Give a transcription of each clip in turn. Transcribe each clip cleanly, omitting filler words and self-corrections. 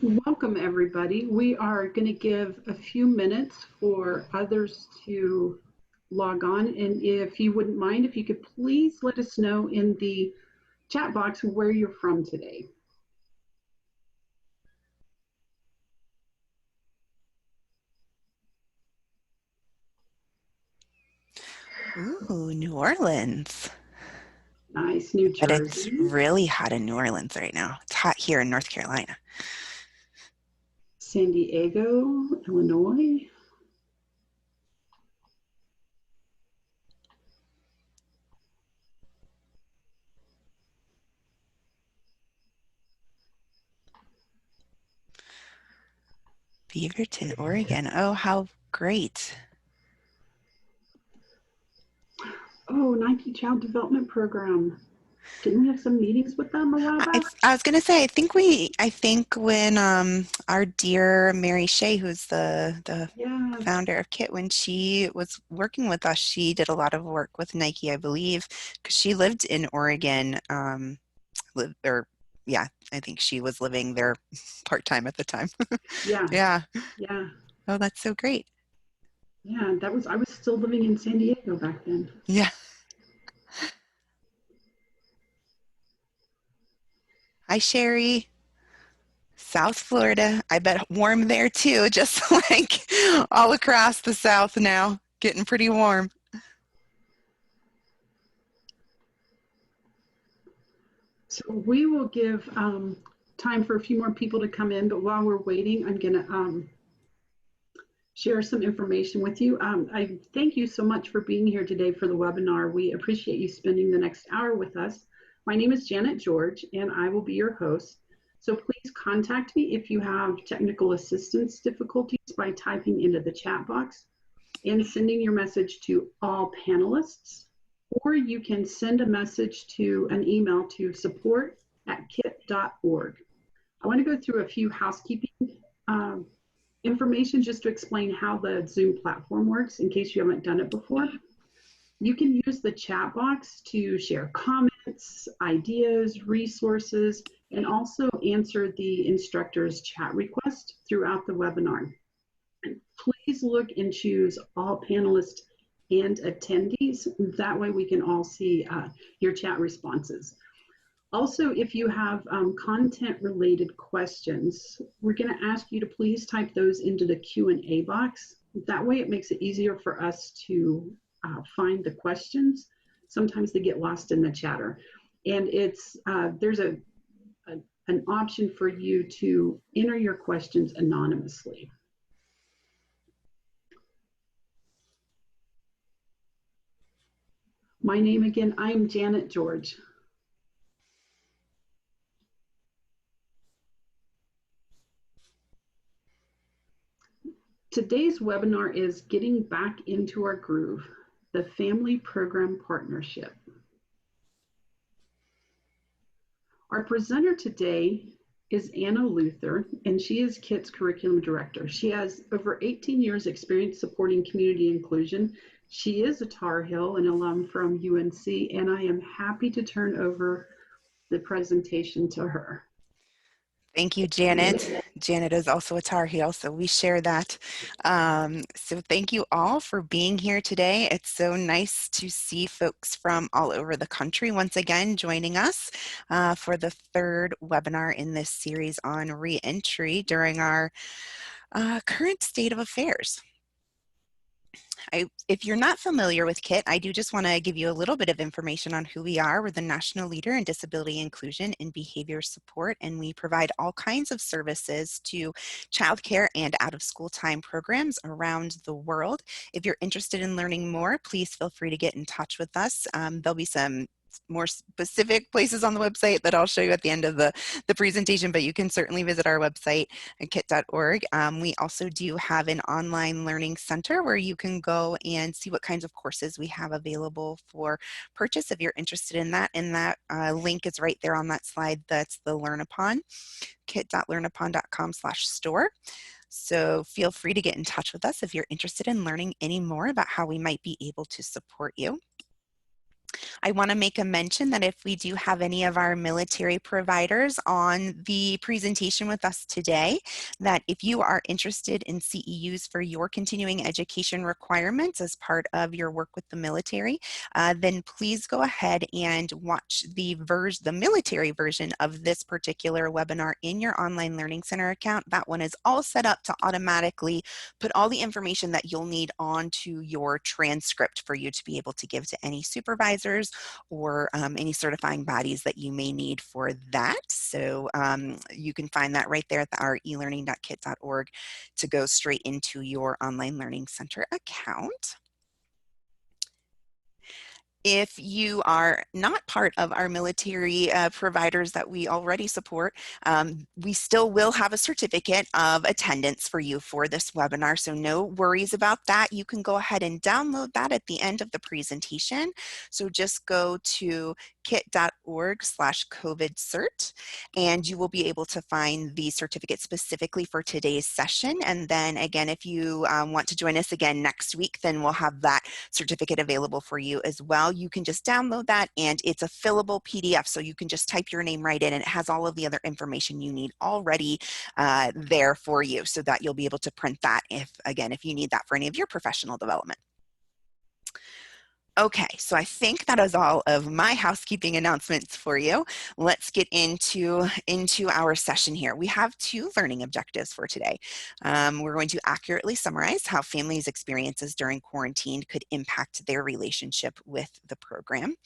Welcome, everybody. We are going to give a few minutes for others to log on. And if you wouldn't mind, if you could please let us know in the chat box where you're from today. Ooh, New Orleans. Nice, New But it's Jersey, really hot in New Orleans right now. It's hot here in North Carolina. San Diego, Illinois. Beaverton, Oregon. Oh, how great. Oh, Nike Child Development Program. Didn't we have some meetings with them a while back? I was gonna say, I think when our dear Mary Shea, who's the Yeah, founder of KIT, when she was working with us, she did a lot of work with Nike, I believe, because she lived in Oregon, live or yeah, I think she was living there part-time at the time. yeah, Yeah. yeah, Oh, that's so great. yeah. I was still living in San Diego back then. Yeah. Hi, Sherry. South Florida. I bet warm there too, just like all across the South now. Getting pretty warm. So we will give time for a few more people to come in, but while we're waiting, I'm going to share some information with you. I thank you so much for being here today for the webinar. We appreciate you spending the next hour with us. My name is Janet George, and I will be your host. So please contact me if you have technical assistance difficulties by typing into the chat box and sending your message to all panelists, or you can send a message to an email to support@kit.org. I want to go through a few housekeeping um, information just to explain how the Zoom platform works in case you haven't done it before. You can use the chat box to share comments, ideas, resources, and also answer the instructor's chat request throughout the webinar. Please look and choose all panelists and attendees. That way we can all see your chat responses. Also, if you have content related questions, we're going to ask you to please type those into the Q&A box. That way it makes it easier for us to find the questions. Sometimes they get lost in the chatter. And there's an option for you to enter your questions anonymously. My name again, I'm Janet George. Today's webinar is Getting Back into Our Groove, the Family Program Partnership. Our presenter today is Anna Luther, and she is KIT's Curriculum Director. She has over 18 years experience supporting community inclusion. She is a Tar Heel, an alum from UNC, and I am happy to turn over the presentation to her. Thank you, Janet. Janet is also a Tar Heel, so we share that. So thank you all for being here today. It's so nice to see folks from all over the country once again joining us for the third webinar in this series on reentry during our current state of affairs. If you're not familiar with KIT, I do just want to give you a little bit of information on who we are. We're the national leader in disability inclusion and behavior support, and we provide all kinds of services to childcare and out-of-school time programs around the world. If you're interested in learning more, please feel free to get in touch with us. There'll be some more specific places on the website that I'll show you at the end of the presentation, but you can certainly visit our website at kit.org. We also do have an online learning center where you can go and see what kinds of courses we have available for purchase if you're interested in that. And that link is right there on that slide. That's the Learn Upon, kit.learnupon.com/store. So feel free to get in touch with us if you're interested in learning any more about how we might be able to support you. I want to make a mention that if we do have any of our military providers on the presentation with us today, that if you are interested in CEUs for your continuing education requirements as part of your work with the military, then please go ahead and watch the military version of this particular webinar in your online learning center account. That one is all set up to automatically put all the information that you'll need onto your transcript for you to be able to give to any supervisors or any certifying bodies that you may need for that. So you can find that right there at our elearning.kit.org to go straight into your online learning center account. If you are not part of our military providers that we already support, we still will have a certificate of attendance for you for this webinar, so no worries about that. You can go ahead and download that at the end of the presentation. So just go to kit.org/COVID-CERT, and you will be able to find the certificate specifically for today's session. And then again, if you want to join us again next week, then we'll have that certificate available for you as well. You can just download that, and it's a fillable PDF, so you can just type your name right in, and it has all of the other information you need already there for you, so that you'll be able to print that if you need that for any of your professional development. Okay, so I think that is all of my housekeeping announcements for you. Let's get into our session here. We have 2 learning objectives for today. We're going to accurately summarize how families' experiences during quarantine could impact their relationship with the program.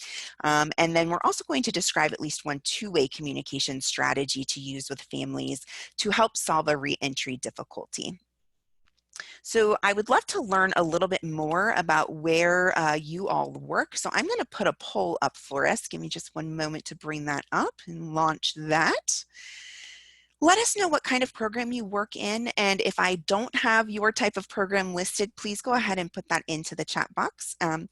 And then we're also going to describe at least one two-way communication strategy to use with families to help solve a re-entry difficulty. So I would love to learn a little bit more about where you all work. So I'm going to put a poll up for us. Give me just one moment to bring that up and launch that. Let us know what kind of program you work in, and if I don't have your type of program listed, please go ahead and put that into the chat box. And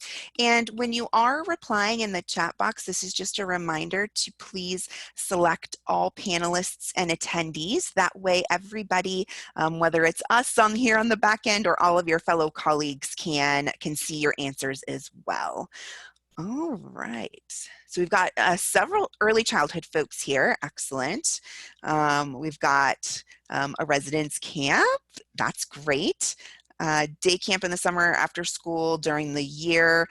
when you are replying in the chat box, this is just a reminder to please select all panelists and attendees. That way everybody, whether it's us on here on the back end or all of your fellow colleagues can see your answers as well. All right, so we've got several early childhood folks here. Excellent. We've got a residence camp. That's great. Day camp in the summer, after school, during the year.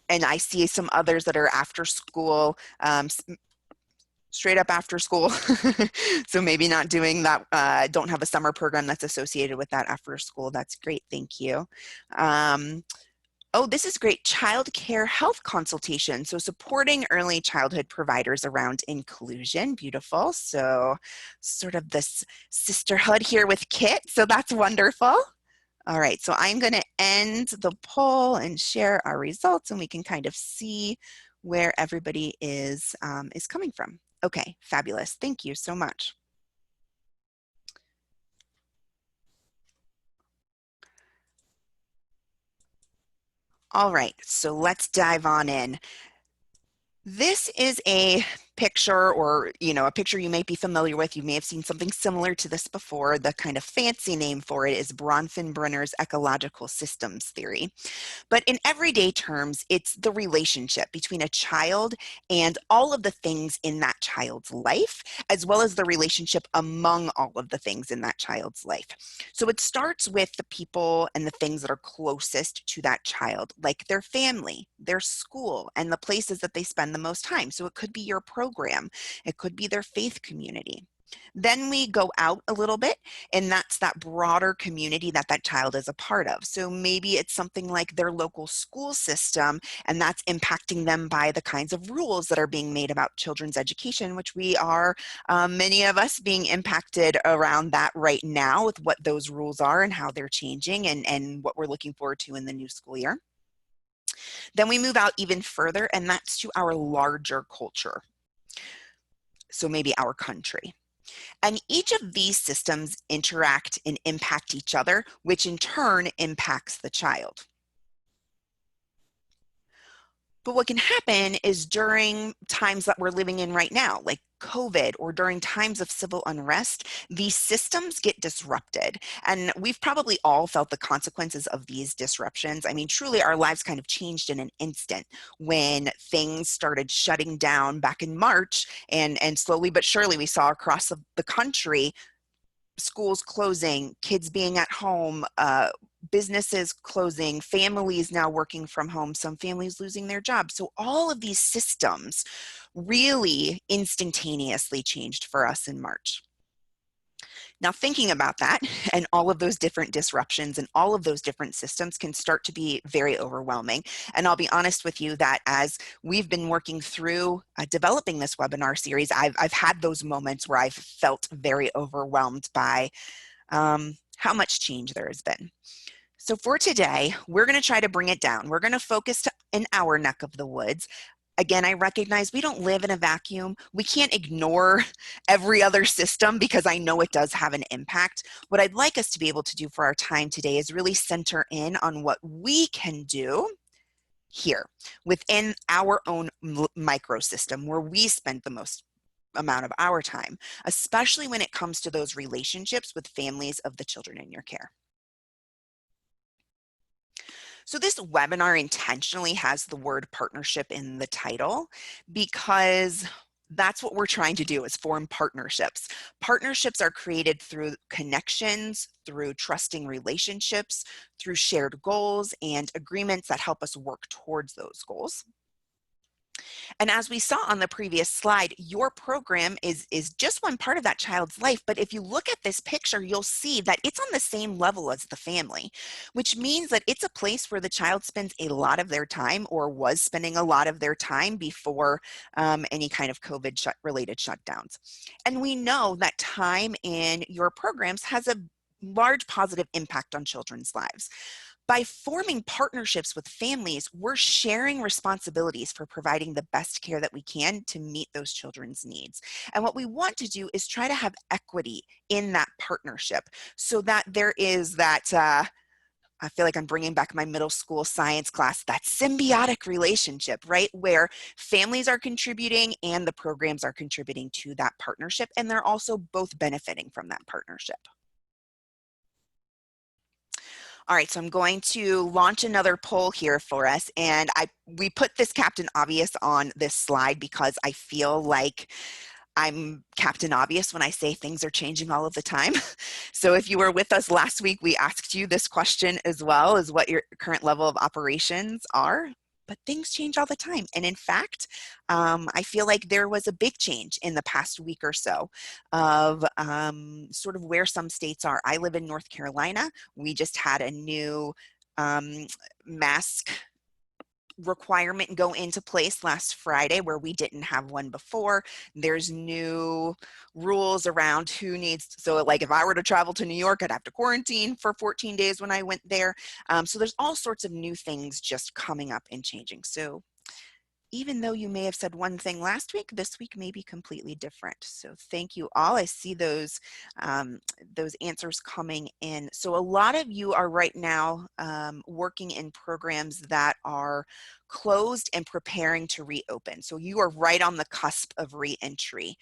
And I see some others that are after school, straight up after school. So maybe not doing that, don't have a summer program that's associated with that after school. That's great, thank you. Oh, this is great. Child care health consultation. So supporting early childhood providers around inclusion. Beautiful. So sort of this sisterhood here with Kit. So that's wonderful. All right, so I'm going to end the poll and share our results, and we can kind of see where everybody is coming from. Okay, fabulous. Thank you so much. All right, so let's dive on in. This is a picture, or a picture you may be familiar with. You may have seen something similar to this before. The kind of fancy name for it is Bronfenbrenner's ecological systems theory. But in everyday terms, it's the relationship between a child and all of the things in that child's life, as well as the relationship among all of the things in that child's life. So it starts with the people and the things that are closest to that child, like their family, their school, and the places that they spend the most time. So it could be your program, it could be their faith community. Then we go out a little bit, and that's that broader community that that child is a part of. So maybe it's something like their local school system, and that's impacting them by the kinds of rules that are being made about children's education, which we are, many of us, being impacted around that right now with what those rules are and how they're changing, and what we're looking forward to in the new school year. Then we move out even further, and that's to our larger culture. So maybe our country. And each of these systems interact and impact each other, which in turn impacts the child. But what can happen is during times that we're living in right now, like COVID, or during times of civil unrest, these systems get disrupted. And we've probably all felt the consequences of these disruptions. I mean, truly, our lives kind of changed in an instant when things started shutting down back in March, and slowly but surely we saw across the country schools closing, kids being at home, businesses closing, families now working from home, some families losing their jobs. So all of these systems really instantaneously changed for us in March. Now, thinking about that and all of those different disruptions and all of those different systems can start to be very overwhelming. And I'll be honest with you that as we've been working through developing this webinar series, I've had those moments where I've felt very overwhelmed by how much change there has been. So for today, we're going to try to bring it down. We're going to focus in our neck of the woods. Again, I recognize we don't live in a vacuum. We can't ignore every other system because I know it does have an impact. What I'd like us to be able to do for our time today is really center in on what we can do here within our own microsystem where we spend the most amount of our time, especially when it comes to those relationships with families of the children in your care. So this webinar intentionally has the word partnership in the title because that's what we're trying to do, is form partnerships. Partnerships are created through connections, through trusting relationships, through shared goals and agreements that help us work towards those goals. And as we saw on the previous slide, your program is just one part of that child's life. But if you look at this picture, you'll see that it's on the same level as the family, which means that it's a place where the child spends a lot of their time, or was spending a lot of their time before any kind of COVID related shutdowns. And we know that time in your programs has a large positive impact on children's lives. By forming partnerships with families, we're sharing responsibilities for providing the best care that we can to meet those children's needs. And what we want to do is try to have equity in that partnership so that there is that, I feel like I'm bringing back my middle school science class, that symbiotic relationship, right? Where families are contributing and the programs are contributing to that partnership, and they're also both benefiting from that partnership. All right, so I'm going to launch another poll here for us, and we put this Captain Obvious on this slide because I feel like I'm Captain Obvious when I say things are changing all of the time. So if you were with us last week, we asked you this question as well, as what your current level of operations are. But things change all the time. And in fact, I feel like there was a big change in the past week or so of sort of where some states are. I live in North Carolina. We just had a new mask requirement go into place last Friday where we didn't have one before. There's new rules around who needs, so like if I were to travel to New York, I'd have to quarantine for 14 days when I went there. So there's all sorts of new things just coming up and changing. So even though you may have said one thing last week, this week may be completely different. So thank you all. I see those answers coming in. So a lot of you are right now working in programs that are closed and preparing to reopen. So you are right on the cusp of reentry.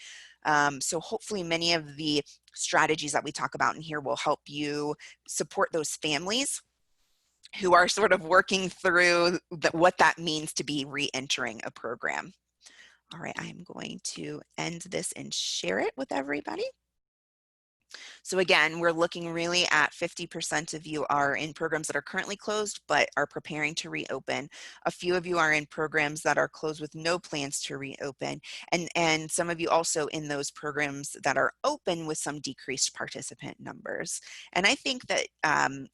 So hopefully many of the strategies that we talk about in here will help you support those families who are sort of working through what that means to be re-entering a program. All right, I'm going to end this and share it with everybody. So again, we're looking really at 50% of you are in programs that are currently closed but are preparing to reopen. A few of you are in programs that are closed with no plans to reopen. And some of you also in those programs that are open with some decreased participant numbers. And I think that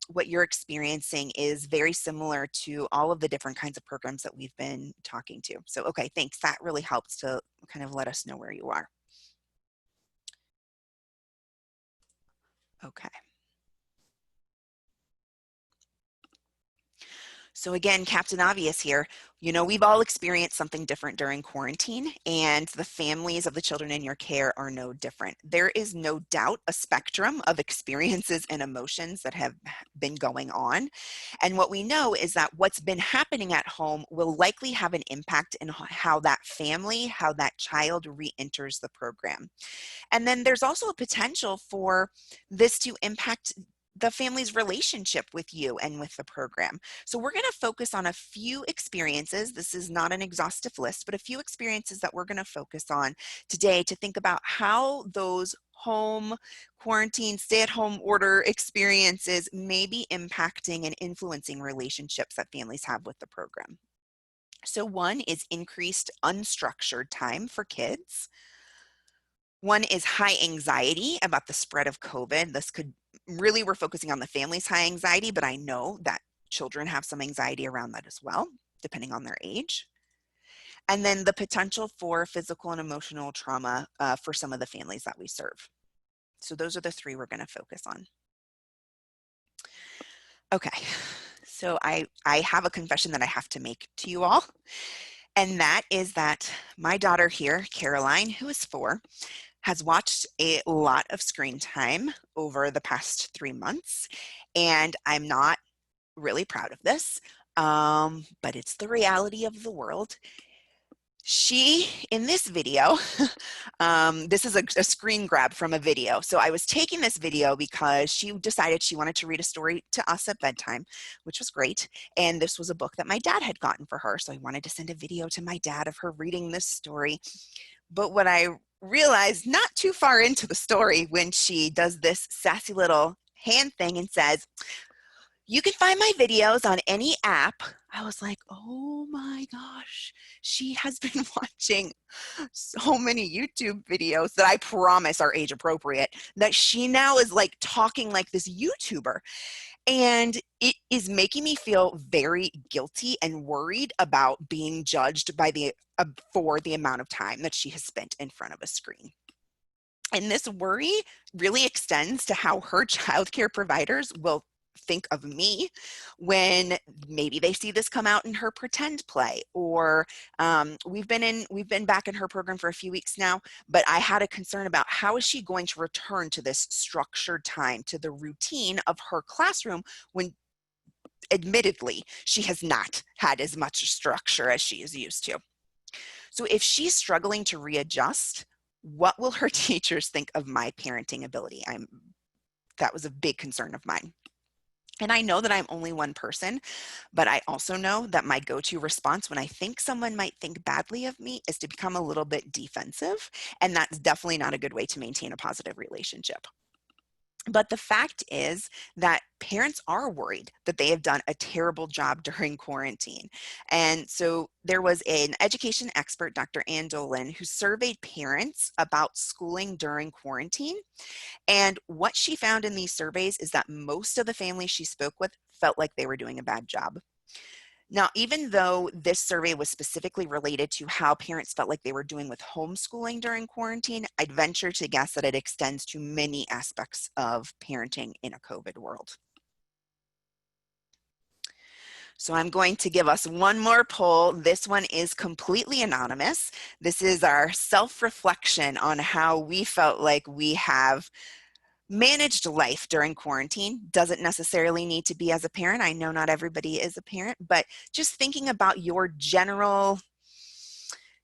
what you're experiencing is very similar to all of the different kinds of programs that we've been talking to. So, okay, thanks. That really helps to kind of let us know where you are. Okay. So again, Captain Obvious here, you know, we've all experienced something different during quarantine, and the families of the children in your care are no different. There is no doubt a spectrum of experiences and emotions that have been going on. And what we know is that what's been happening at home will likely have an impact in how that family, how that child re-enters the program. And then there's also a potential for this to impact the family's relationship with you and with the program. So we're going to focus on a few experiences. This is not an exhaustive list, but a few experiences that we're going to focus on today to think about how those home quarantine, stay-at-home order experiences may be impacting and influencing relationships that families have with the program. So one is increased unstructured time for kids. One is high anxiety about the spread of COVID. This could really, we're focusing on the family's high anxiety, but I know that children have some anxiety around that as well, depending on their age. And then the potential for physical and emotional trauma for some of the families that we serve. So those are the three we're going to focus on. Okay, so I have a confession that I have to make to you all. And that is that my daughter here, Caroline, who is 4, has watched a lot of screen time over the past 3 months, and I'm not really proud of this, but it's the reality of the world. She, in this video, this is a screen grab from a video. So I was taking this video because she decided she wanted to read a story to us at bedtime, which was great. And this was a book that my dad had gotten for her. So I wanted to send a video to my dad of her reading this story. But what I realized not too far into the story when she does this sassy little hand thing and says, "You can find my videos on any app." I was like, oh my gosh, she has been watching so many YouTube videos that I promise are age appropriate, that she now is like talking like this YouTuber. And it is making me feel very guilty and worried about being judged by for the amount of time that she has spent in front of a screen. And this worry really extends to how her childcare providers will think of me when maybe they see this come out in her pretend play, or we've been back in her program for a few weeks now, but I had a concern about how is she going to return to this structured time, to the routine of her classroom, when admittedly she has not had as much structure as she is used to. So if she's struggling to readjust, what will her teachers think of my parenting ability? That was a big concern of mine. And I know that I'm only one person, but I also know that my go-to response when I think someone might think badly of me is to become a little bit defensive. And that's definitely not a good way to maintain a positive relationship. But the fact is that parents are worried that they have done a terrible job during quarantine. And so there was an education expert, Dr. Ann Dolan, who surveyed parents about schooling during quarantine. And what she found in these surveys is that most of the families she spoke with felt like they were doing a bad job. Now, even though this survey was specifically related to how parents felt like they were doing with homeschooling during quarantine, I'd venture to guess that it extends to many aspects of parenting in a COVID world. So I'm going to give us one more poll. This one is completely anonymous. This is our self-reflection on how we felt like we have managed life during quarantine. Doesn't necessarily need to be as a parent. I know not everybody is a parent, but just thinking about your general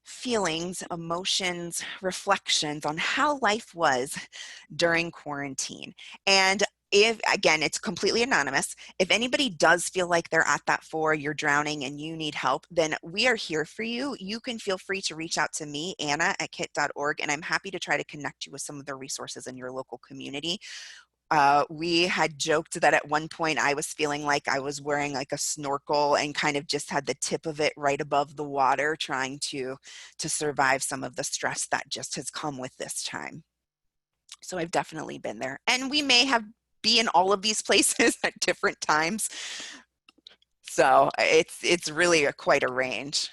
feelings, emotions, reflections on how life was during quarantine. And if, again, it's completely anonymous, if anybody does feel like they're at that 4, you're drowning and you need help, then we are here for you. You can feel free to reach out to me, Anna at kit.org, and I'm happy to try to connect you with some of the resources in your local community. We had joked that at one point I was feeling like I was wearing like a snorkel and kind of just had the tip of it right above the water, trying to survive some of the stress that just has come with this time. So I've definitely been there, and we may have be in all of these places at different times. So it's really quite a range.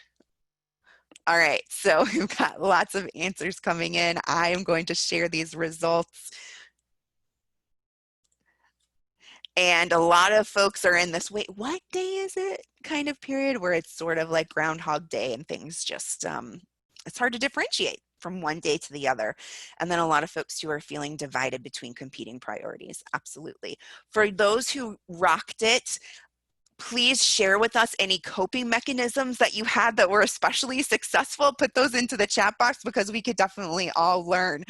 All right, so we've got lots of answers coming in. I am going to share these results. And a lot of folks are in this, wait, what day is it kind of period where it's sort of like Groundhog Day and things just, it's hard to differentiate from one day to the other. And then a lot of folks who are feeling divided between competing priorities. Absolutely. For those who rocked it, please share with us any coping mechanisms that you had that were especially successful. Put those into the chat box, because we could definitely all learn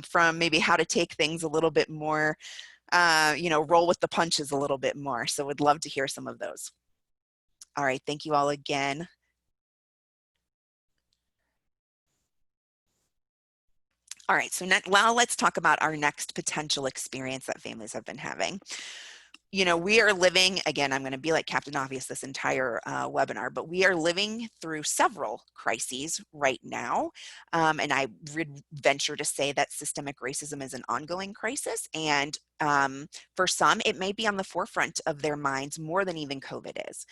from maybe how to take things a little bit more, roll with the punches a little bit more. So would love to hear some of those. All right, thank you all again. All right, so now let's talk about our next potential experience that families have been having. We are living, again, I'm going to be like Captain Obvious this entire webinar, but we are living through several crises right now. And I would venture to say that systemic racism is an ongoing crisis. And for some, it may be on the forefront of their minds more than even COVID is.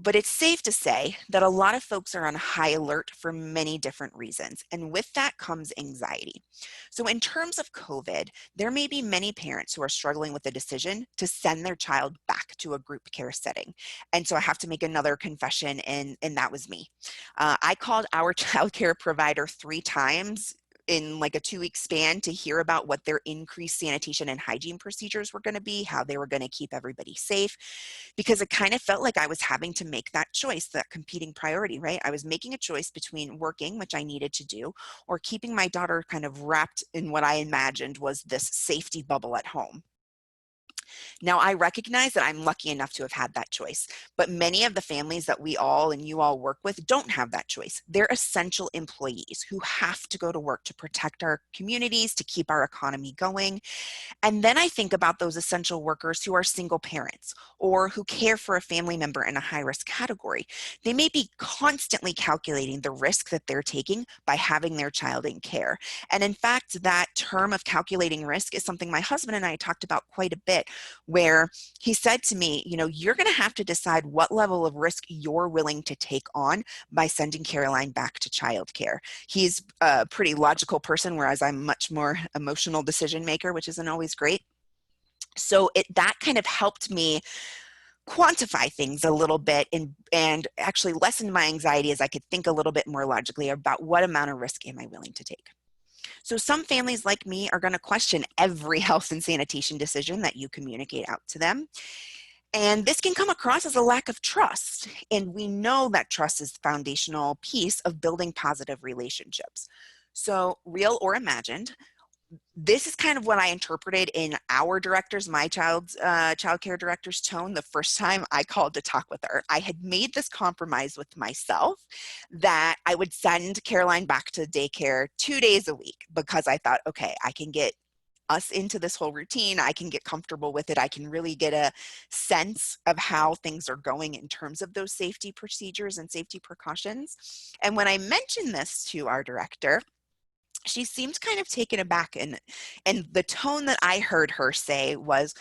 But it's safe to say that a lot of folks are on high alert for many different reasons. And with that comes anxiety. So in terms of COVID, there may be many parents who are struggling with the decision to send their child back to a group care setting. And so I have to make another confession, and that was me. I called our childcare provider 3 times in like a 2-week span to hear about what their increased sanitation and hygiene procedures were going to be, how they were going to keep everybody safe, because it kind of felt like I was having to make that choice, that competing priority, right? I was making a choice between working, which I needed to do, or keeping my daughter kind of wrapped in what I imagined was this safety bubble at home. Now, I recognize that I'm lucky enough to have had that choice, but many of the families that we all and you all work with don't have that choice. They're essential employees who have to go to work to protect our communities, to keep our economy going. And then I think about those essential workers who are single parents or who care for a family member in a high-risk category. They may be constantly calculating the risk that they're taking by having their child in care. And in fact, that term of calculating risk is something my husband and I talked about quite a bit, where he said to me, you're going to have to decide what level of risk you're willing to take on by sending Caroline back to childcare. He's a pretty logical person, whereas I'm much more emotional decision maker, which isn't always great. So that kind of helped me quantify things a little bit and actually lessen my anxiety as I could think a little bit more logically about what amount of risk am I willing to take. So some families like me are going to question every health and sanitation decision that you communicate out to them. And this can come across as a lack of trust. And we know that trust is the foundational piece of building positive relationships. So real or imagined, this is kind of what I interpreted in our director's, my child care director's tone the first time I called to talk with her. I had made this compromise with myself that I would send Caroline back to daycare 2 days a week, because I thought, okay, I can get us into this whole routine. I can get comfortable with it. I can really get a sense of how things are going in terms of those safety procedures and safety precautions. And when I mentioned this to our director, she seemed kind of taken aback, and the tone that I heard her say was,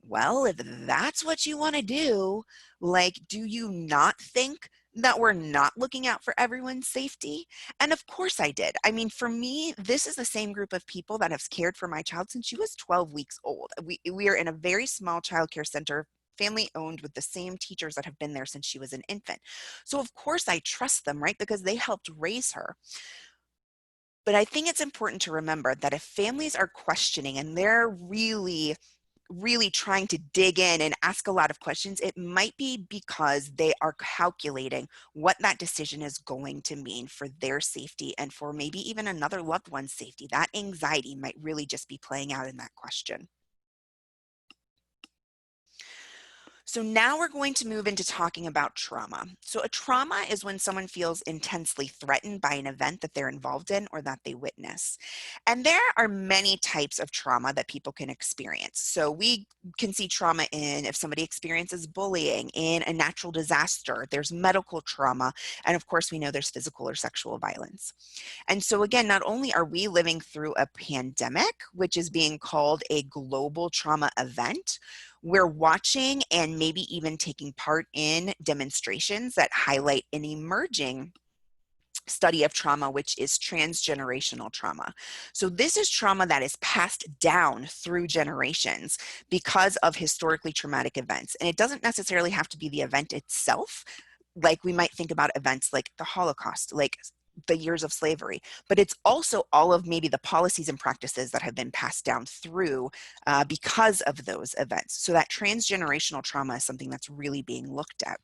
well, if that's what you want to do, like, do you not think that we're not looking out for everyone's safety? And of course I did. I mean, for me, this is the same group of people that have cared for my child since she was 12 weeks old. We are in a very small child care center, family owned, with the same teachers that have been there since she was an infant. So of course I trust them, right? Because they helped raise her. But I think it's important to remember that if families are questioning and they're really trying to dig in and ask a lot of questions, it might be because they are calculating what that decision is going to mean for their safety and for maybe even another loved one's safety. That anxiety might really just be playing out in that question. So now we're going to move into talking about trauma. So a trauma is when someone feels intensely threatened by an event that they're involved in or that they witness. And there are many types of trauma that people can experience. So we can see trauma in if somebody experiences bullying, in a natural disaster, there's medical trauma, and of course we know there's physical or sexual violence. And so again, not only are we living through a pandemic, which is being called a global trauma event, we're watching and maybe even taking part in demonstrations that highlight an emerging study of trauma, which is transgenerational trauma. So this is trauma that is passed down through generations because of historically traumatic events. And it doesn't necessarily have to be the event itself. Like we might think about events like the Holocaust, like the years of slavery, but it's also all of maybe the policies and practices that have been passed down through because of those events. So that transgenerational trauma is something that's really being looked at.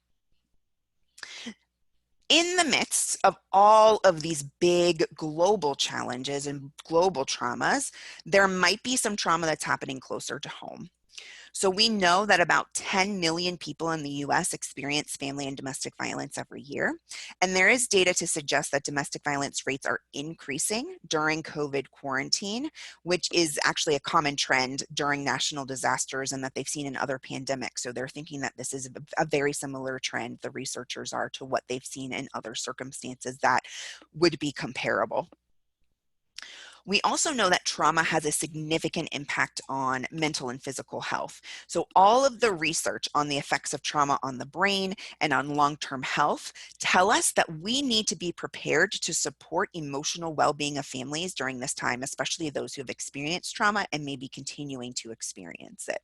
In the midst of all of these big global challenges and global traumas, there might be some trauma that's happening closer to home. So we know that about 10 million people in the US experience family and domestic violence every year. And there is data to suggest that domestic violence rates are increasing during COVID quarantine, which is actually a common trend during national disasters and that they've seen in other pandemics. So they're thinking that this is a very similar trend, the researchers are, to what they've seen in other circumstances that would be comparable. We also know that trauma has a significant impact on mental and physical health. So all of the research on the effects of trauma on the brain and on long-term health tell us that we need to be prepared to support emotional well-being of families during this time, especially those who have experienced trauma and may be continuing to experience it.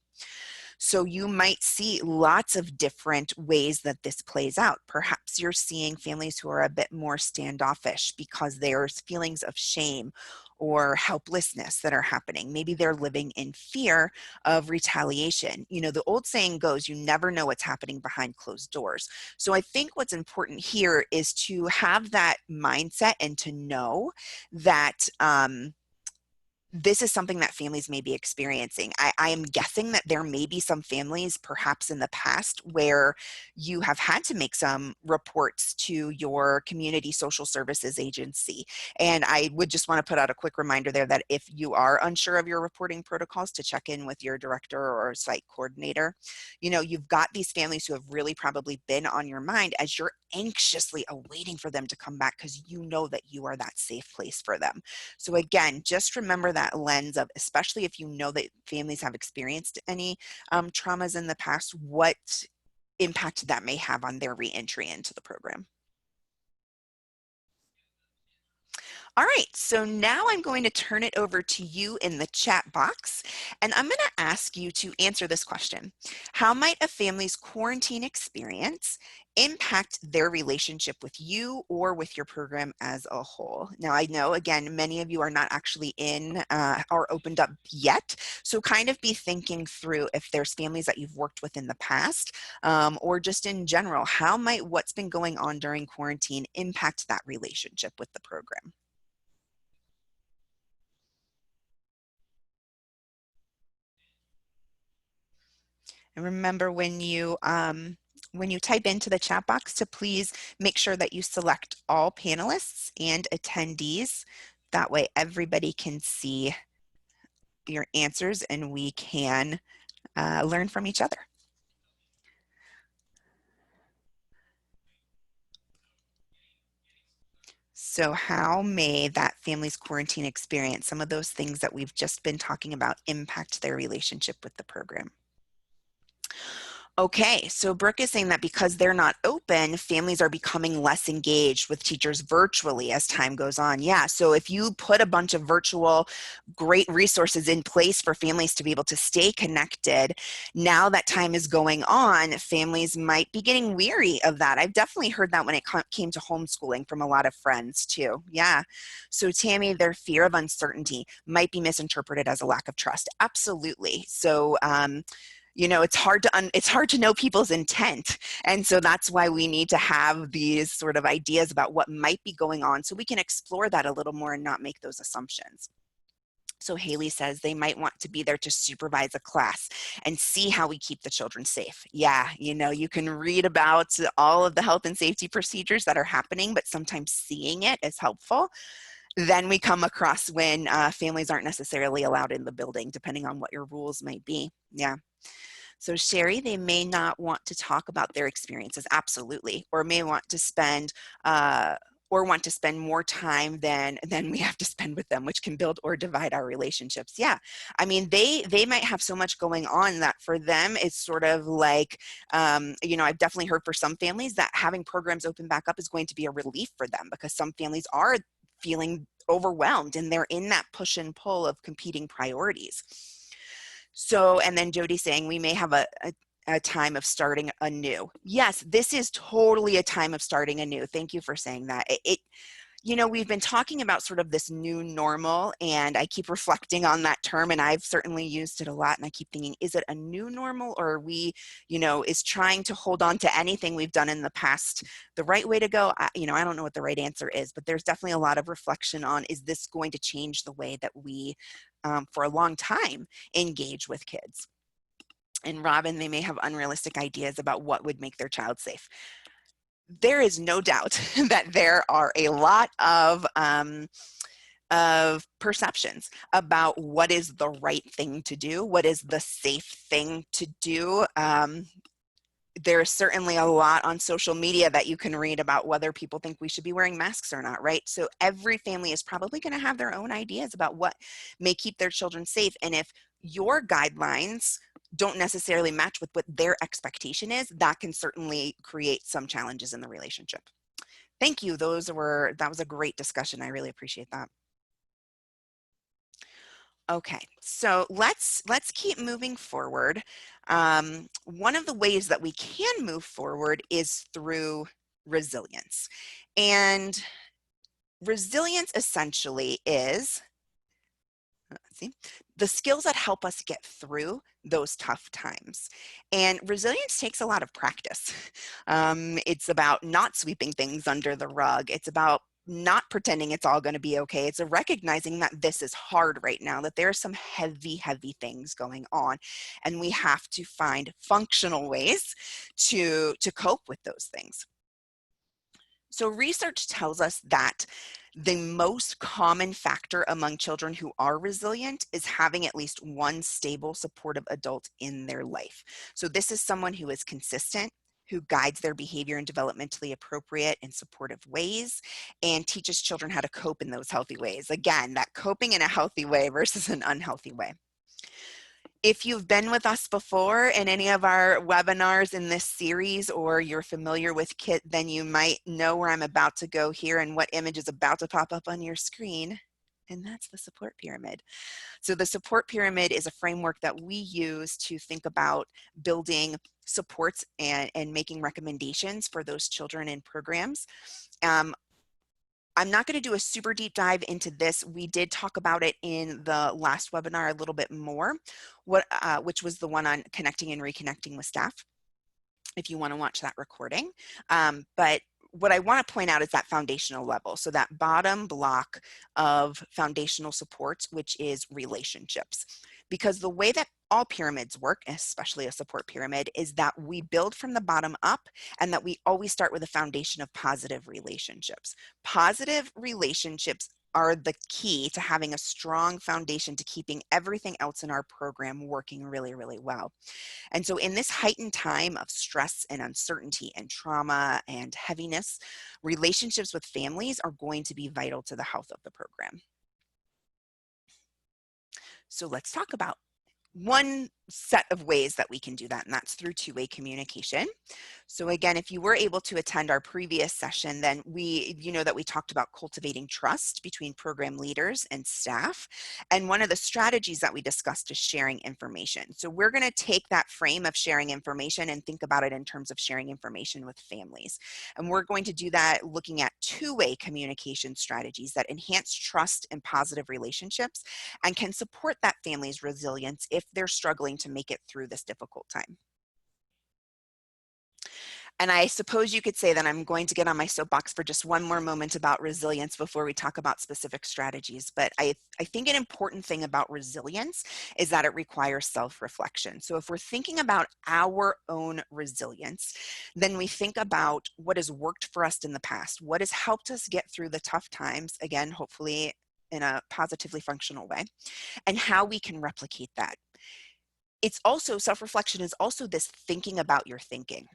So you might see lots of different ways that this plays out. Perhaps you're seeing families who are a bit more standoffish because there's feelings of shame or helplessness that are happening. Maybe they're living in fear of retaliation. You know, the old saying goes, you never know what's happening behind closed doors. So I think what's important here is to have that mindset and to know that this is something that families may be experiencing. I am guessing that there may be some families perhaps in the past where you have had to make some reports to your community social services agency. And I would just want to put out a quick reminder there that if you are unsure of your reporting protocols, to check in with your director or site coordinator. You know, you've got these families who have really probably been on your mind as you're anxiously awaiting for them to come back because you know that you are that safe place for them. So again, just remember that lens of, especially if you know that families have experienced any traumas in the past, what impact that may have on their reentry into the program. All right, so now I'm going to turn it over to you in the chat box, and I'm going to ask you to answer this question. How might a family's quarantine experience impact their relationship with you or with your program as a whole? Now, I know, again, many of you are not actually in or opened up yet, so kind of be thinking through if there's families that you've worked with in the past or just in general, how might what's been going on during quarantine impact that relationship with the program? And remember when you type into the chat box to please make sure that you select all panelists and attendees. That way everybody can see your answers and we can learn from each other. So how may that family's quarantine experience, some of those things that we've just been talking about, impact their relationship with the program? Okay, so Brooke is saying that because they're not open, families are becoming less engaged with teachers virtually as time goes on. Yeah, so if you put a bunch of virtual great resources in place for families to be able to stay connected, now that time is going on, families might be getting weary of that. I've definitely heard that when it came to homeschooling from a lot of friends too. Yeah, so Tammy, their fear of uncertainty might be misinterpreted as a lack of trust. Absolutely. So, you know, it's hard to know people's intent. And so that's why we need to have these sort of ideas about what might be going on so we can explore that a little more and not make those assumptions. So Haley says they might want to be there to supervise a class and see how we keep the children safe. Yeah, you know, you can read about all of the health and safety procedures that are happening, but sometimes seeing it is helpful. Then we come across when families aren't necessarily allowed in the building, depending on what your rules might be. Yeah. So Sherry, they may not want to talk about their experiences, absolutely, or may want to spend or want to spend more time than we have to spend with them, which can build or divide our relationships. Yeah, I mean, they might have so much going on that for them it's sort of like, you know, I've definitely heard for some families that having programs open back up is going to be a relief for them, because some families are feeling overwhelmed and they're in that push and pull of competing priorities. So, and then Jody saying we may have a time of starting anew. Yes, this is totally a time of starting anew. Thank you for saying that. You know, we've been talking about sort of this new normal, and I keep reflecting on that term, and I've certainly used it a lot, and I keep thinking, is it a new normal, or are we, you know, is trying to hold on to anything we've done in the past the right way to go? You know, I don't know what the right answer is, but there's definitely a lot of reflection on, is this going to change the way that we, for a long time, engage with kids? And Robin, they may have unrealistic ideas about what would make their child safe. There is no doubt that there are a lot of perceptions about what is the right thing to do, what is the safe thing to do. There's certainly a lot on social media that you can read about whether people think we should be wearing masks or not, right? So every family is probably going to have their own ideas about what may keep their children safe. And if your guidelines don't necessarily match with what their expectation is, that can certainly create some challenges in the relationship. Thank you. That was a great discussion. I really appreciate that. Okay, so let's keep moving forward. One of the ways that we can move forward is through resilience. And resilience essentially is, let's see, the skills that help us get through those tough times. And resilience takes a lot of practice. It's about not sweeping things under the rug. It's about not pretending it's all going to be okay. It's a recognizing that this is hard right now, that there are some heavy, heavy things going on, and we have to find functional ways to cope with those things. So research tells us that the most common factor among children who are resilient is having at least one stable, supportive adult in their life. So this is someone who is consistent, who guides their behavior in developmentally appropriate and supportive ways, and teaches children how to cope in those healthy ways. Again, that coping in a healthy way versus an unhealthy way. If you've been with us before in any of our webinars in this series, or you're familiar with KIT, then you might know where I'm about to go here and what image is about to pop up on your screen. And that's the support pyramid. So the support pyramid is a framework that we use to think about building supports and making recommendations for those children in programs. I'm not going to do a super deep dive into this. We did talk about it in the last webinar a little bit more, which was the one on connecting and reconnecting with staff, if you want to watch that recording. But what I want to point out is that foundational level. So that bottom block of foundational supports, which is relationships. Because the way that all pyramids work, especially a support pyramid, is that we build from the bottom up, and that we always start with a foundation of positive relationships. Positive relationships are the key to having a strong foundation to keeping everything else in our program working really, really well. And so in this heightened time of stress and uncertainty and trauma and heaviness, relationships with families are going to be vital to the health of the program. So let's talk about one set of ways that we can do that, and that's through two-way communication. So again, if you were able to attend our previous session, then you know that we talked about cultivating trust between program leaders and staff. And one of the strategies that we discussed is sharing information. So we're going to take that frame of sharing information and think about it in terms of sharing information with families. And we're going to do that looking at two-way communication strategies that enhance trust and positive relationships and can support that family's resilience if they're struggling to make it through this difficult time. And I suppose you could say that I'm going to get on my soapbox for just one more moment about resilience before we talk about specific strategies. But I think an important thing about resilience is that it requires self-reflection. So if we're thinking about our own resilience, then we think about what has worked for us in the past, what has helped us get through the tough times, again, hopefully in a positively functional way, and how we can replicate that. It's also, self-reflection is also this thinking about your thinking.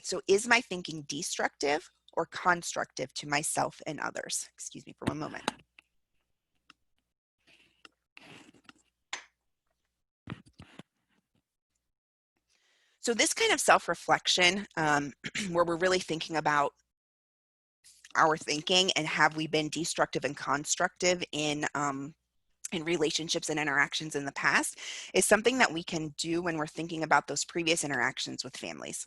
So is my thinking destructive or constructive to myself and others? Excuse me for one moment. So this kind of self-reflection, where we're really thinking about our thinking and have we been destructive and constructive in relationships and interactions in the past, is something that we can do when we're thinking about those previous interactions with families.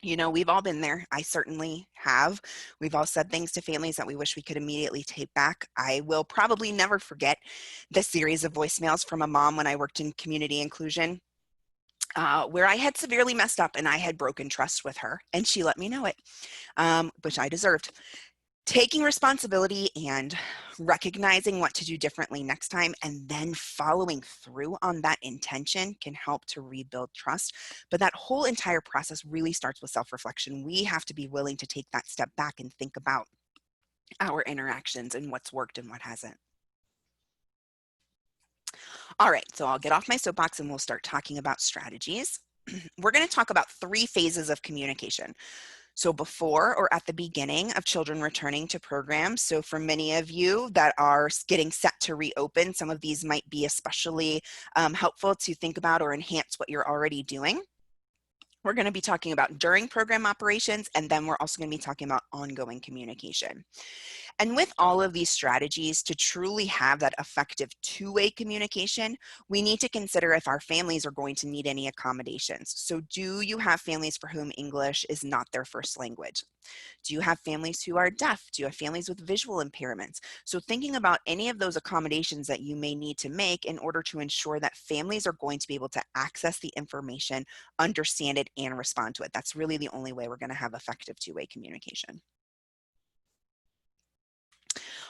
You know, we've all been there. I certainly have. We've all said things to families that we wish we could immediately take back. I will probably never forget the series of voicemails from a mom when I worked in community inclusion, where I had severely messed up and I had broken trust with her, and she let me know it, which I deserved. Taking responsibility and recognizing what to do differently next time and then following through on that intention can help to rebuild trust. But that whole entire process really starts with self-reflection. We have to be willing to take that step back and think about our interactions and what's worked and what hasn't. All right, so I'll get off my soapbox and we'll start talking about strategies. We're going to talk about 3 phases of communication. So before or at the beginning of children returning to programs. So for many of you that are getting set to reopen, some of these might be especially helpful to think about or enhance what you're already doing. We're going to be talking about during program operations, and then we're also going to be talking about ongoing communication. And with all of these strategies, to truly have that effective two-way communication, we need to consider if our families are going to need any accommodations. So do you have families for whom English is not their first language? Do you have families who are deaf? Do you have families with visual impairments? So thinking about any of those accommodations that you may need to make in order to ensure that families are going to be able to access the information, understand it, and respond to it. That's really the only way we're going to have effective two-way communication.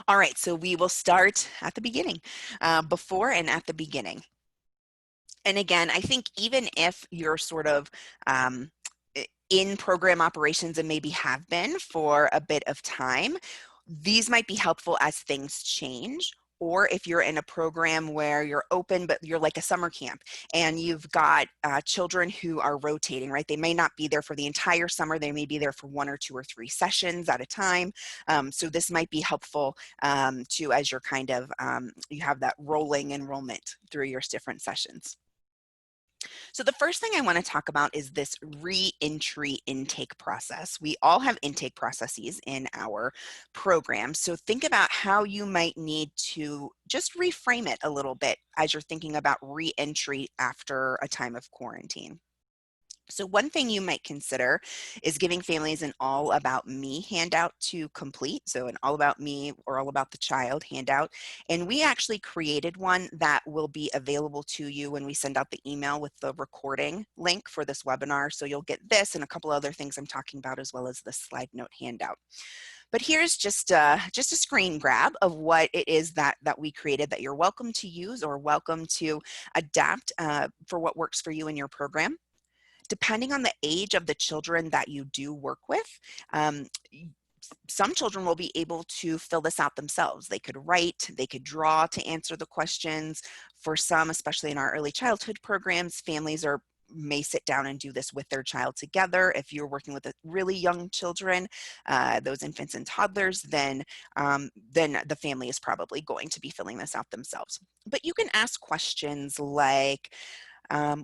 All right, so we will start at the beginning, before and at the beginning. And again, I think even if you're sort of in program operations and maybe have been for a bit of time, these might be helpful as things change. Or if you're in a program where you're open, but you're like a summer camp and you've got children who are rotating, right? They may not be there for the entire summer. They may be there for 1 or 2 or 3 sessions at a time. So this might be helpful to, as you're kind of, you have that rolling enrollment through your different sessions. So the first thing I want to talk about is this re-entry intake process. We all have intake processes in our program. So think about how you might need to just reframe it a little bit as you're thinking about re-entry after a time of quarantine. So one thing you might consider is giving families an all about me handout to complete. So an all about me or all about the child handout. And we actually created one that will be available to you when we send out the email with the recording link for this webinar. So you'll get this and a couple other things I'm talking about, as well as the slide note handout. But here's just a screen grab of what it is that we created that you're welcome to use or welcome to adapt for what works for you in your program. Depending on the age of the children that you do work with, some children will be able to fill this out themselves. They could write, they could draw to answer the questions. For some, especially in our early childhood programs, families may sit down and do this with their child together. If you're working with really young children, those infants and toddlers, then the family is probably going to be filling this out themselves. But you can ask questions like,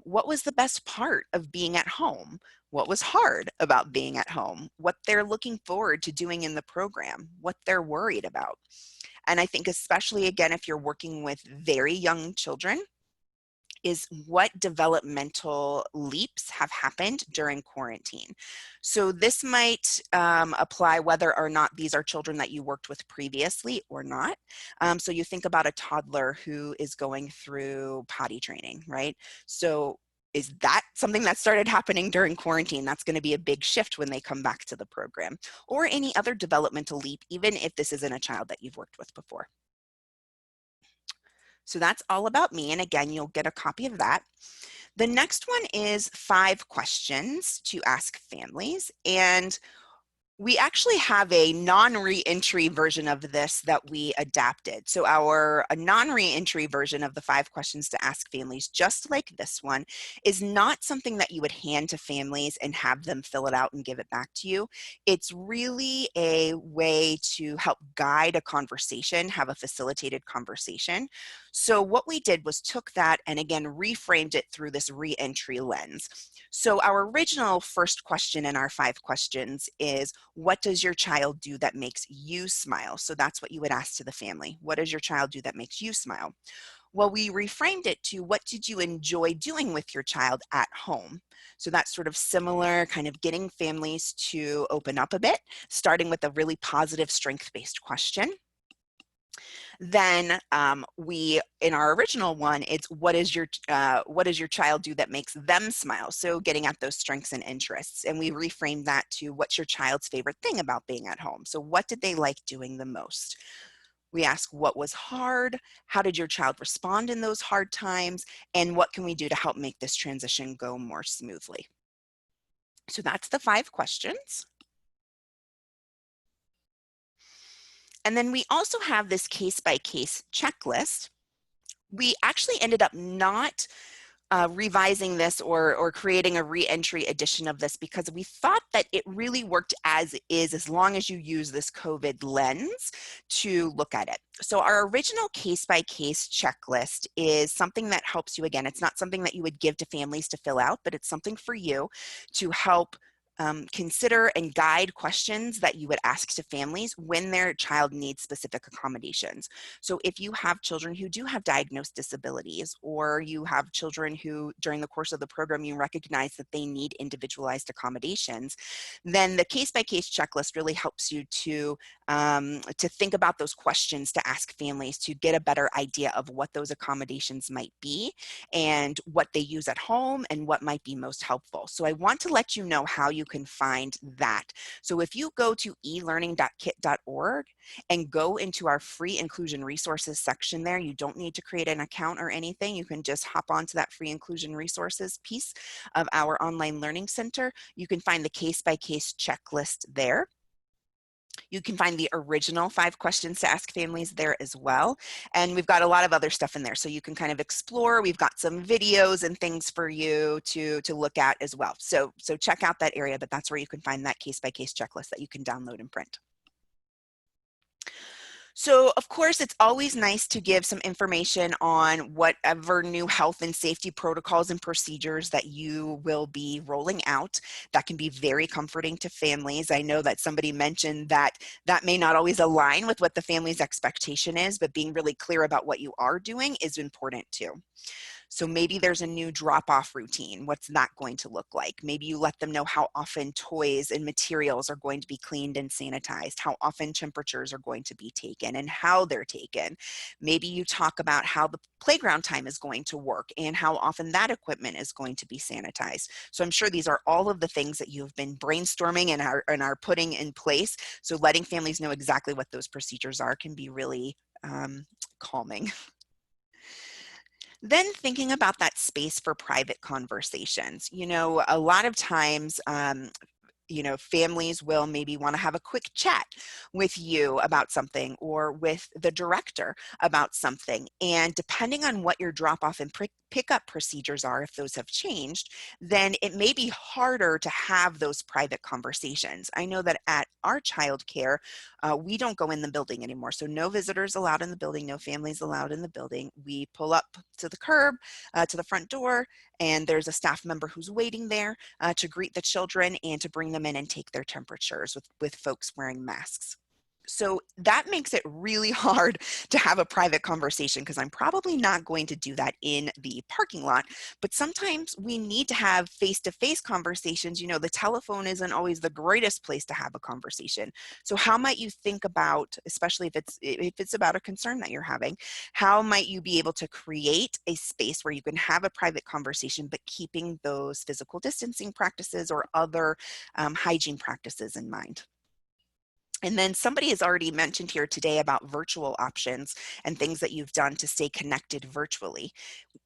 what was the best part of being at home? What was hard about being at home? What they're looking forward to doing in the program? What they're worried about? And I think especially, again, if you're working with very young children, is what developmental leaps have happened during quarantine. So this might apply whether or not these are children that you worked with previously or not. So you think about a toddler who is going through potty training, right? So is that something that started happening during quarantine? That's going to be a big shift when they come back to the program. Or any other developmental leap, even if this isn't a child that you've worked with before. So that's all about me. And again, you'll get a copy of that. The next one is 5 questions to ask families. And We actually have a non-re-entry version of this that we adapted. So a non-re-entry version of the 5 questions to ask families, just like this one, is not something that you would hand to families and have them fill it out and give it back to you. It's really a way to help guide a conversation, have a facilitated conversation. So what we did was took that and again reframed it through this re-entry lens. So our original first question in our 5 questions is, what does your child do that makes you smile? So that's what you would ask to the family. What does your child do that makes you smile? Well, we reframed it to, what did you enjoy doing with your child at home? So that's sort of similar, kind of getting families to open up a bit, starting with a really positive strength-based question. Then in our original one, it's what does your child do that makes them smile? So getting at those strengths and interests. And we reframed that to, what's your child's favorite thing about being at home? So what did they like doing the most? We ask, what was hard? How did your child respond in those hard times? And what can we do to help make this transition go more smoothly? So that's the 5 questions. And then we also have this case-by-case checklist. We actually ended up not revising this or creating a re-entry edition of this because we thought that it really worked as is, as long as you use this COVID lens to look at it. So our original case-by-case checklist is something that helps you. Again, it's not something that you would give to families to fill out, but it's something for you to help consider and guide questions that you would ask to families when their child needs specific accommodations. So if you have children who do have diagnosed disabilities, or you have children who during the course of the program you recognize that they need individualized accommodations, then the case-by-case checklist really helps you to think about those questions to ask families to get a better idea of what those accommodations might be and what they use at home and what might be most helpful. So I want to let you know how you can find that. So if you go to elearning.kit.org and go into our free inclusion resources section there, you don't need to create an account or anything. You can just hop onto that free inclusion resources piece of our online learning center. You can find the case-by-case checklist there. You can find the original 5 questions to ask families there as well. And we've got a lot of other stuff in there, so you can kind of explore. We've got some videos and things for you to look at as well. So check out that area, but that's where you can find that case-by-case checklist that you can download and print. So of course, it's always nice to give some information on whatever new health and safety protocols and procedures that you will be rolling out. That can be very comforting to families. I know that somebody mentioned that that may not always align with what the family's expectation is, but being really clear about what you are doing is important too. So maybe there's a new drop-off routine. What's that going to look like? Maybe you let them know how often toys and materials are going to be cleaned and sanitized, how often temperatures are going to be taken and how they're taken. Maybe you talk about how the playground time is going to work and how often that equipment is going to be sanitized. So I'm sure these are all of the things that you've been brainstorming and are putting in place. So letting families know exactly what those procedures are can be really calming. Then thinking about that space for private conversations. You know, a lot of times, families will maybe want to have a quick chat with you about something or with the director about something. And depending on what your drop off and pickup procedures are, if those have changed, then it may be harder to have those private conversations. I know that at our childcare, we don't go in the building anymore. So no visitors allowed in the building, no families allowed in the building. We pull up to the curb, to the front door, and there's a staff member who's waiting there to greet the children and to bring them in and take their temperatures with folks wearing masks. So that makes it really hard to have a private conversation because I'm probably not going to do that in the parking lot. But sometimes we need to have face-to-face conversations. You know, the telephone isn't always the greatest place to have a conversation. So how might you think about, especially if it's about a concern that you're having, how might you be able to create a space where you can have a private conversation, but keeping those physical distancing practices or other hygiene practices in mind? And then somebody has already mentioned here today about virtual options and things that you've done to stay connected virtually.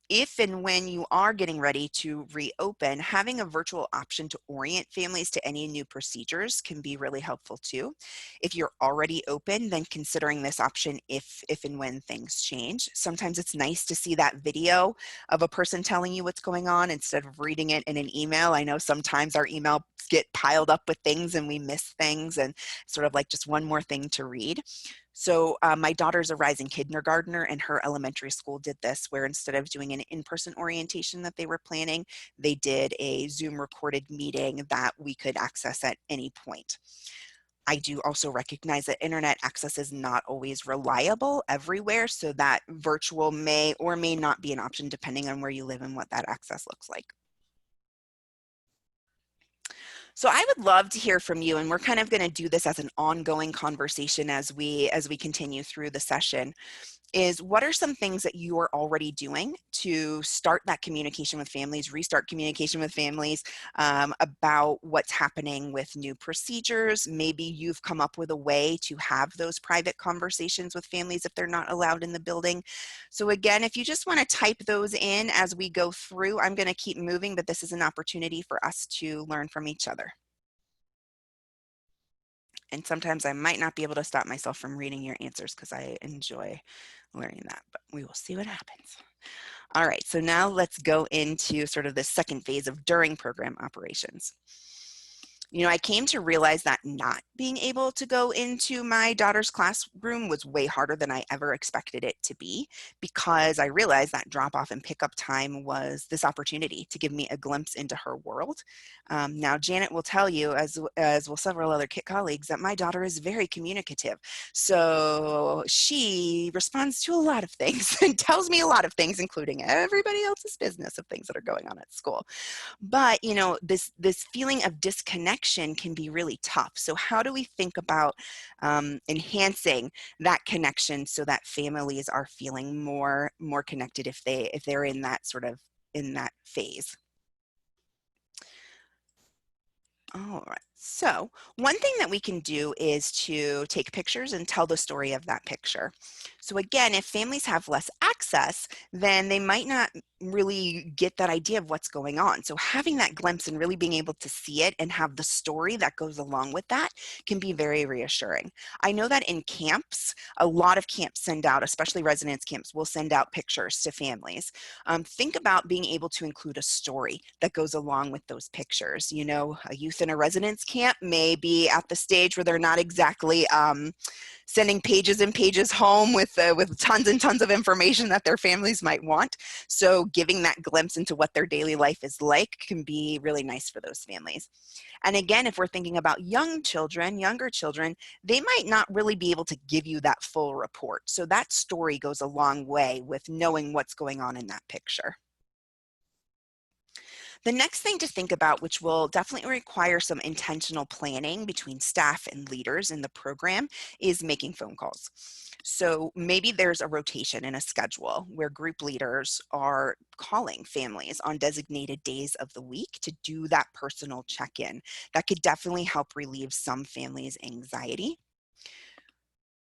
If and when you are getting ready to reopen, having a virtual option to orient families to any new procedures can be really helpful too. If you're already open, then considering this option if and when things change. Sometimes it's nice to see that video of a person telling you what's going on instead of reading it in an email. I know sometimes our emails get piled up with things and we miss things, and sort of like just one more thing to read. So my daughter's a rising kindergartner, and her elementary school did this, where instead of doing an in-person orientation that they were planning, they did a Zoom recorded meeting that we could access at any point. I do also recognize that internet access is not always reliable everywhere, so that virtual may or may not be an option depending on where you live and what that access looks like. So I would love to hear from you, and we're kind of going to do this as an ongoing conversation as we continue through the session. Is what are some things that you are already doing to start that communication with families, restart communication with families about what's happening with new procedures? Maybe you've come up with a way to have those private conversations with families if they're not allowed in the building. So again, if you just want to type those in as we go through, I'm going to keep moving, but this is an opportunity for us to learn from each other. And sometimes I might not be able to stop myself from reading your answers because I enjoy learning that, but we will see what happens. All right, so now let's go into sort of the second phase of during program operations. You know, I came to realize that not being able to go into my daughter's classroom was way harder than I ever expected it to be, because I realized that drop off and pickup time was this opportunity to give me a glimpse into her world. Now, Janet will tell you, as will several other KIT colleagues, that my daughter is very communicative. So she responds to a lot of things and tells me a lot of things, including everybody else's business of things that are going on at school. But you know, this feeling of disconnection can be really tough. So how do we think about enhancing that connection so that families are feeling more connected if they're in that sort of in that phase? All right. So one thing that we can do is to take pictures and tell the story of that picture. So again, if families have less access, then they might not really get that idea of what's going on. So having that glimpse and really being able to see it and have the story that goes along with that can be very reassuring. I know that in camps, a lot of camps send out, especially residence camps, will send out pictures to families. Think about being able to include a story that goes along with those pictures. You know, a youth in a residence camp may be at the stage where they're not exactly sending pages and pages home with tons and tons of information that their families might want. So giving that glimpse into what their daily life is like can be really nice for those families. And again, if we're thinking about younger children, they might not really be able to give you that full report. So that story goes a long way with knowing what's going on in that picture. The next thing to think about, which will definitely require some intentional planning between staff and leaders in the program, is making phone calls. So maybe there's a rotation in a schedule where group leaders are calling families on designated days of the week to do that personal check-in. That could definitely help relieve some families' anxiety.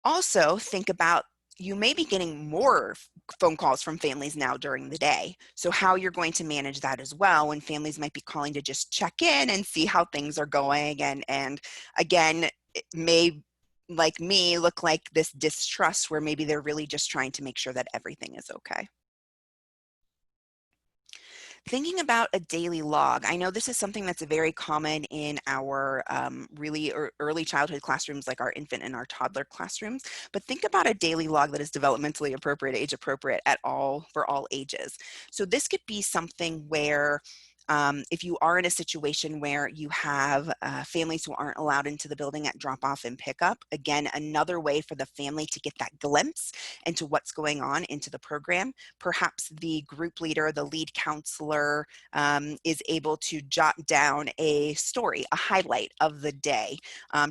Also, think about, you may be getting more phone calls from families now during the day. So how you're going to manage that as well, when families might be calling to just check in and see how things are going. And again, it may, like me, look like this distrust where maybe they're really just trying to make sure that everything is okay. Thinking about a daily log. I know this is something that's very common in our really early childhood classrooms, like our infant and our toddler classrooms, but think about a daily log that is developmentally appropriate, age appropriate for all ages. So this could be something where if you are in a situation where you have families who aren't allowed into the building at drop off and pickup, again, another way for the family to get that glimpse into what's going on into the program. Perhaps the group leader, the lead counselor, is able to jot down a story, a highlight of the day,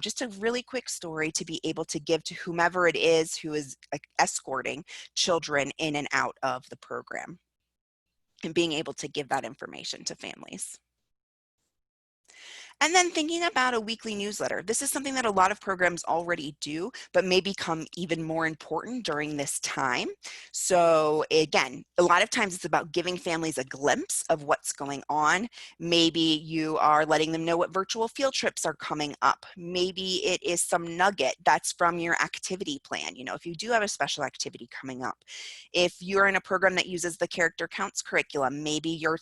just a really quick story to be able to give to whomever it is who is escorting children in and out of the program, and being able to give that information to families. And then thinking about a weekly newsletter. This is something that a lot of programs already do, but may become even more important during this time. So again, a lot of times it's about giving families a glimpse of what's going on. Maybe you are letting them know what virtual field trips are coming up. Maybe it is some nugget that's from your activity plan. You know, if you do have a special activity coming up, if you're in a program that uses the character counts curriculum, maybe you're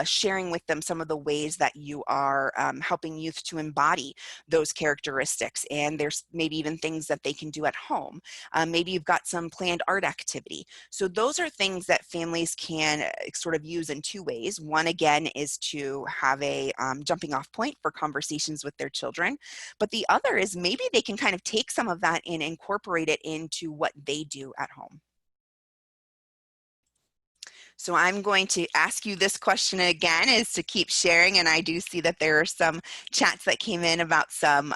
sharing with them some of the ways that you are helping youth to embody those characteristics. And there's maybe even things that they can do at home. Maybe you've got some planned art activity. So those are things that families can sort of use in two ways. One, again, is to have a jumping off point for conversations with their children. But the other is maybe they can kind of take some of that and incorporate it into what they do at home. So I'm going to ask you this question again, is to keep sharing, and I do see that there are some chats that came in about some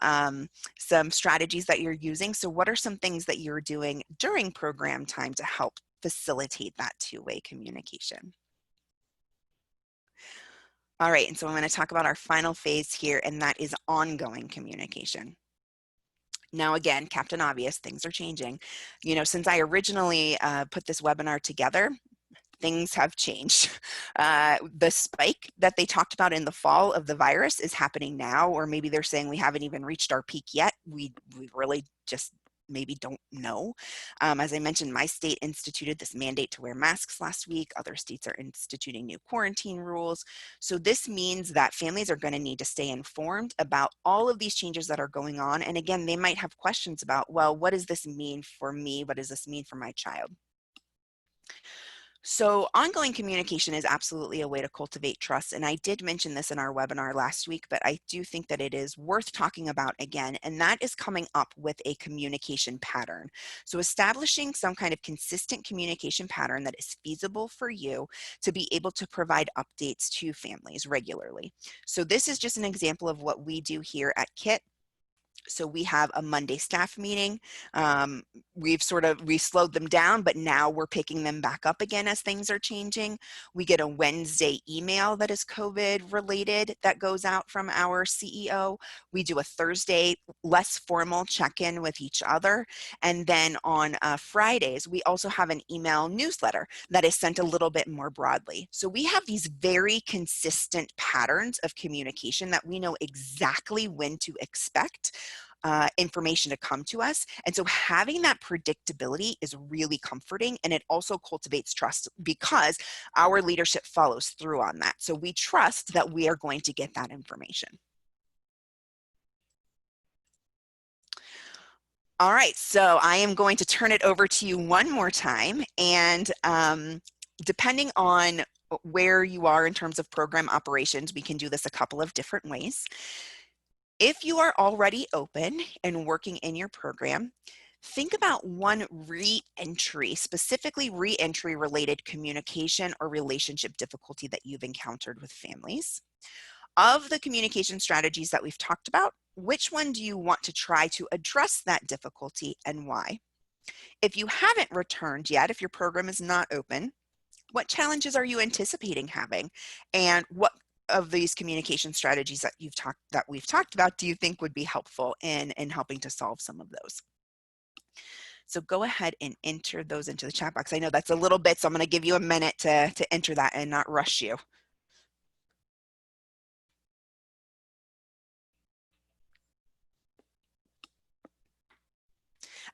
strategies that you're using. So what are some things that you're doing during program time to help facilitate that two-way communication? All right, and so I'm going to talk about our final phase here, and that is ongoing communication. Now, again, Captain Obvious, things are changing. You know, since I originally put this webinar together, things have changed. The spike that they talked about in the fall of the virus is happening now, or maybe they're saying we haven't even reached our peak yet. We really just maybe don't know. As I mentioned, my state instituted this mandate to wear masks last week. Other states are instituting new quarantine rules. So this means that families are going to need to stay informed about all of these changes that are going on. And again, they might have questions about, well, what does this mean for me? What does this mean for my child? So ongoing communication is absolutely a way to cultivate trust. And I did mention this in our webinar last week, but I do think that it is worth talking about again, and that is coming up with a communication pattern. So establishing some kind of consistent communication pattern that is feasible for you to be able to provide updates to families regularly. So this is just an example of what we do here at KIT. So we have a Monday staff meeting. We slowed them down, but now we're picking them back up again as things are changing. We get a Wednesday email that is COVID related that goes out from our CEO. We do a Thursday less formal check-in with each other. And then on Fridays, we also have an email newsletter that is sent a little bit more broadly. So we have these very consistent patterns of communication that we know exactly when to expect information to come to us. And so having that predictability is really comforting, and it also cultivates trust because our leadership follows through on that. So we trust that we are going to get that information. All right, so I am going to turn it over to you one more time, and depending on where you are in terms of program operations, we can do this a couple of different ways. If you are already open and working in your program, think about one re-entry, specifically re-entry related communication or relationship difficulty that you've encountered with families. Of the communication strategies that we've talked about, which one do you want to try to address that difficulty and why? If you haven't returned yet, if your program is not open, what challenges are you anticipating having? And what of these communication strategies that we've talked about do you think would be helpful in helping to solve some of those? So go ahead and enter those into the chat box. I know that's a little bit, so I'm going to give you a minute to enter that and not rush you.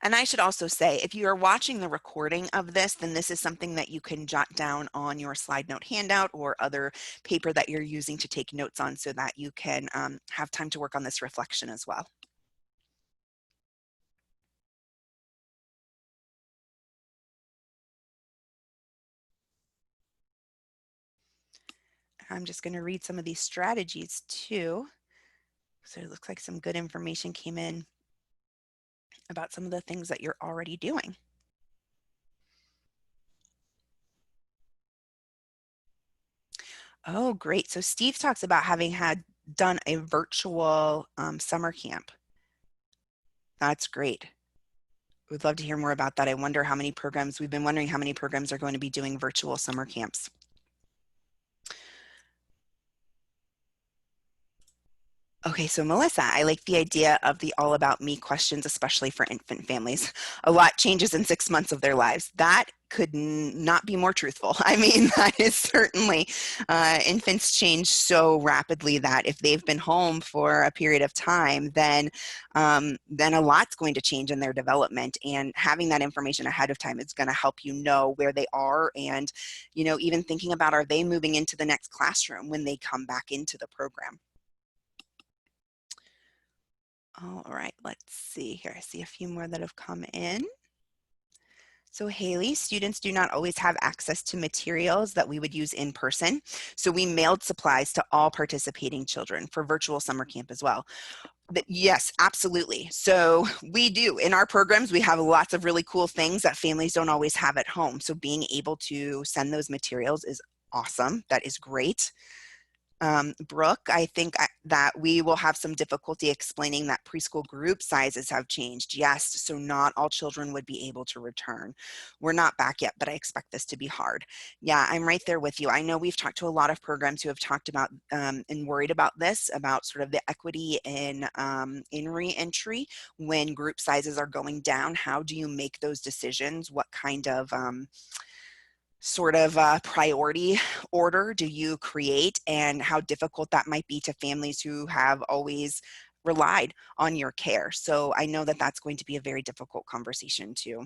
And I should also say, if you are watching the recording of this, then this is something that you can jot down on your slide note handout or other paper that you're using to take notes on so that you can have time to work on this reflection as well. I'm just going to read some of these strategies too. So it looks like some good information came in about some of the things that you're already doing. Oh, great. So Steve talks about having done a virtual summer camp. That's great. We'd love to hear more about that. I wonder how many programs, we've been wondering how many programs are going to be doing virtual summer camps. Okay, so Melissa, I like the idea of the all about me questions, especially for infant families. A lot changes in 6 months of their lives. That could not be more truthful. I mean, that is certainly, infants change so rapidly that if they've been home for a period of time, then a lot's going to change in their development. And having that information ahead of time is going to help you know where they are, and, even thinking about, are they moving into the next classroom when they come back into the program? All right, let's see here. I see a few more that have come in. So Haley, students do not always have access to materials that we would use in person. So we mailed supplies to all participating children for virtual summer camp as well. But yes, absolutely. So we do. In our programs, we have lots of really cool things that families don't always have at home. So being able to send those materials is awesome. That is great. Brooke, I think that we will have some difficulty explaining that preschool group sizes have changed. Yes, so not all children would be able to return. We're not back yet, but I expect this to be hard. Yeah, I'm right there with you. I know we've talked to a lot of programs who have talked about and worried about this, about sort of the equity in re-entry when group sizes are going down. How do you make those decisions? What kind of priority order do you create, and how difficult that might be to families who have always relied on your care. So I know that that's going to be a very difficult conversation too.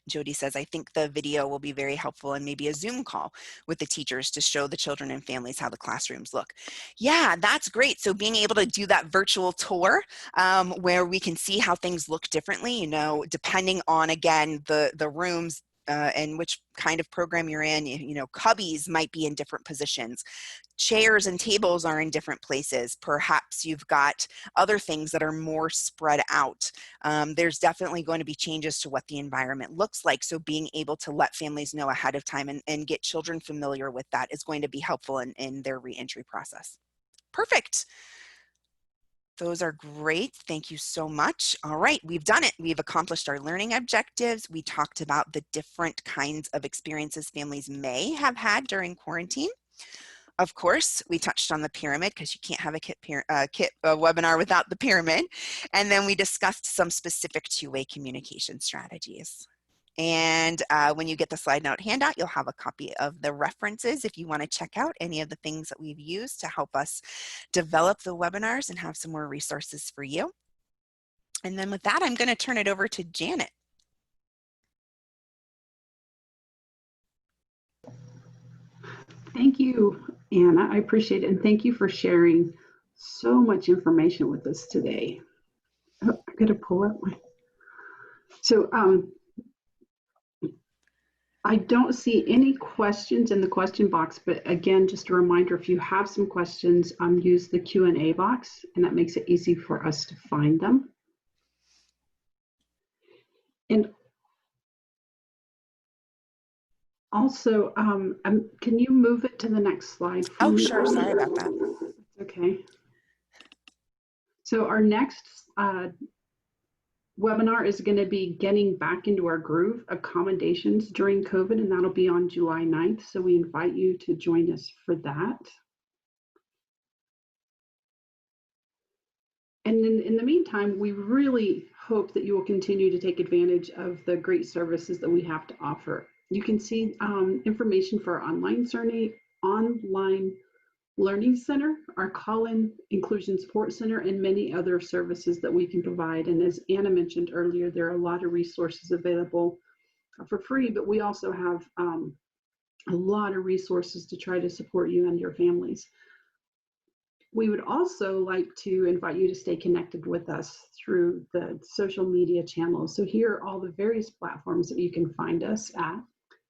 Jody says, I think the video will be very helpful, and maybe a Zoom call with the teachers to show the children and families how the classrooms look. Yeah, that's great. So being able to do that virtual tour where we can see how things look differently, depending on, again, the rooms, and which kind of program you're in, cubbies might be in different positions. Chairs and tables are in different places. Perhaps you've got other things that are more spread out. There's definitely going to be changes to what the environment looks like. So being able to let families know ahead of time and get children familiar with that is going to be helpful in their reentry process. Perfect. Those are great. Thank you so much. All right, we've done it. We've accomplished our learning objectives. We talked about the different kinds of experiences families may have had during quarantine. Of course, we touched on the pyramid, because you can't have a kit webinar without the pyramid. And then we discussed some specific two-way communication strategies. And when you get the slide note handout, you'll have a copy of the references if you want to check out any of the things that we've used to help us develop the webinars and have some more resources for you. And then with that, I'm going to turn it over to Janet. Thank you, Anna. I appreciate it. And thank you for sharing so much information with us today. Oh, I got to pull up my. So I don't see any questions in the question box, but again, just a reminder, if you have some questions, use the Q&A box, and that makes it easy for us to find them. And also, can you move it to the next slide for me? Oh, sure. Sorry about that. Okay. So our next webinar is going to be getting back into our groove, accommodations during COVID, and that'll be on July 9th. So we invite you to join us for that. And in the meantime, we really hope that you will continue to take advantage of the great services that we have to offer. You can see information for our online learning center, our call-in inclusion support center, and many other services that we can provide. And as Anna mentioned earlier, there are a lot of resources available for free, but we also have a lot of resources to try to support you and your families. We would also like to invite you to stay connected with us through the social media channels. So here are all the various platforms that you can find us at.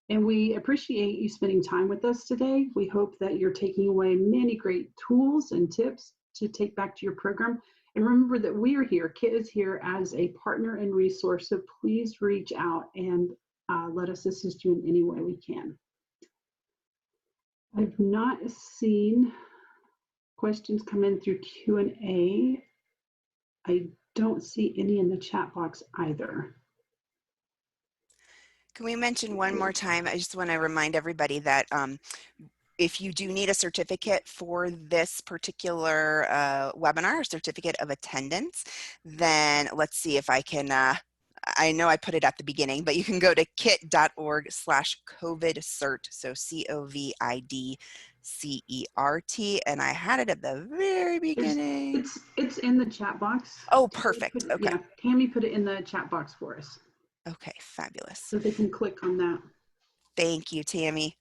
And we appreciate you spending time with us today. We hope that you're taking away many great tools and tips to take back to your program. And remember that we are here, KIT is here as a partner and resource. So please reach out and let us assist you in any way we can. I've not seen questions come in through Q&A. I don't see any in the chat box either. Can we mention one more time? I just want to remind everybody that if you do need a certificate for this particular webinar, certificate of attendance, then let's see if I can, I know I put it at the beginning, but you can go to kit.org/COVID-CERT, so COVIDCERT, and I had it at the very beginning. It's in the chat box. Oh, perfect. Okay. Yeah, Tammy put it in the chat box for us. Okay, fabulous. So they can click on that. Thank you, Tammy.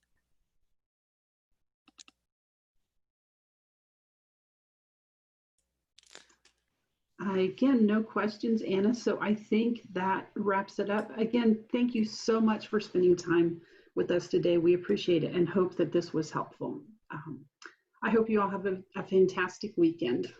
Again, no questions, Anna. So I think that wraps it up. Again, thank you so much for spending time with us today. We appreciate it and hope that this was helpful. I hope you all have a fantastic weekend.